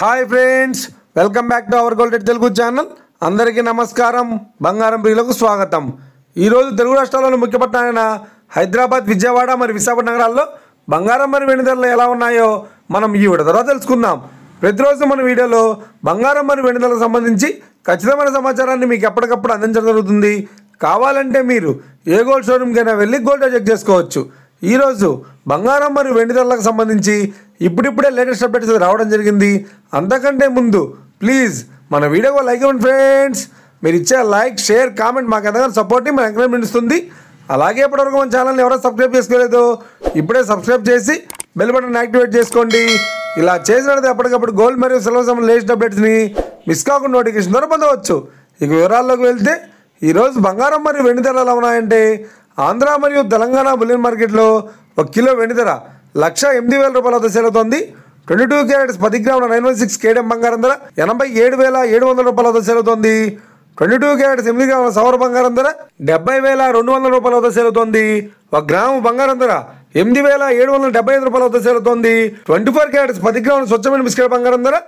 Hi friends, welcome back to our gold Telugu channel. అందరికీ నమస్కారం. బంగారం ప్రియులకు స్వాగతం. ఈరోజు తెలుగు రాష్ట్రాల్లోని ముఖ్య పట్టణాలైన హైదరాబాద్, విజయవాడ మరియు విశాఖపట్నం నగరాల్లో బంగారం మరియు వెండి ధరలు ఎలా ఉన్నాయో మనం ఈ వీడియో ద్వారా తెలుసుకుందాం. ప్రతిరోజు మన వీడియోలో బంగారం మరియు వెండి ధరలకు సంబంధించి ఖచ్చితమైన సమాచారాన్ని మీకు ఎప్పటికప్పుడు అందించడం జరుగుతుంది. కావాలంటే మీరు ఏ గోల్డ్ షోరూమ్కైనా వెళ్ళి గోల్డ్ చెక్ చేసుకోవచ్చు. ఈరోజు బంగారం మరియు వెండి ధరలకు సంబంధించి ఇప్పుడిప్పుడే లేటెస్ట్ అప్డేట్స్ రావడం జరిగింది. అంతకంటే ముందు ప్లీజ్ మన వీడియోకి లైక్ ఇవ్వండి ఫ్రెండ్స్. మీరు ఇచ్చే లైక్, షేర్, కామెంట్ మాకు ఎంతగానో సపోర్ట్ని మన ఎంకరేజ్మెంట్ ఇస్తుంది. అలాగే ఇప్పటివరకు మన ఛానల్ని ఎవరైనా సబ్స్క్రైబ్ చేసుకోలేదో ఇప్పుడే సబ్స్క్రైబ్ చేసి బెల్ బటన్ యాక్టివేట్ చేసుకోండి. ఇలా చేసినట్లయితే ఎప్పటికప్పుడు గోల్డ్ మరియు సిల్వర్ సంబంధించిన లేటెస్ట్ అప్డేట్స్ని మిస్ కాకుండా నోటిఫికేషన్ ద్వారా పొందవచ్చు. ఇక వివరాల్లోకి వెళ్తే ఈరోజు బంగారం మరియు వెండి ధరలు ఎలా ఉన్నాయంటే, ఆంధ్ర మరియు తెలంగాణ బులియన్ మార్కెట్లో 1 కిలో వెండి ధర 1,08,000 రూపాయల వద్ద సేల్ అవుతోంది. 22 క్యారెట్స్ 10 గ్రాముల 916 కేడిఎం బంగారం ధర 87,700 రూపాయల వద్ద సేల్ అవుతోంది. 22 క్యారెట్స్ 8 గ్రాముల సవర బంగారం ధర 70,200 రూపాయల వద్ద సేల్ అవుతోంది. 1 గ్రాము బంగారం ధర 8,775 రూపాయల వద్ద సేల్ అవుతోంది. 24 క్యారెట్స్ 10 గ్రాముల స్వచ్ఛమైన బిస్కెట్ బంగారం ధర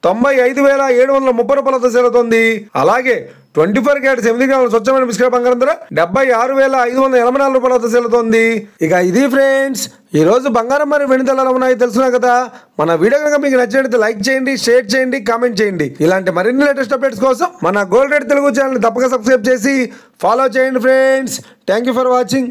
95,730 రూపాయల వద్ద సేల్ అవుతోంది. అలాగే 24 క్యారెట్స్ 8 గ్రాముల స్వచ్ఛమైన బిస్కెట్ బంగారం ధర 76,584 రూపాయల వద్ద సేల్ అవుతోంది. ఇక ఇది ఫ్రెండ్స్, ఈ రోజు బంగారం మరియు వెండి ధరలు ఉన్నాయో తెలుసుకున్నా కదా. మన వీడియో కనుక మీకు నచ్చినట్లయితే లైక్ చేయండి, షేర్ చేయండి, కామెంట్ చేయండి. ఇలాంటి మరిన్ని లేటెస్ట్ అప్డేట్స్ కోసం మన గోల్డ్ రేట్ తెలుగు ఛానల్ తప్పక సబ్స్క్రైబ్ చేసి ఫాలో చేయండి friends. Thank you for watching.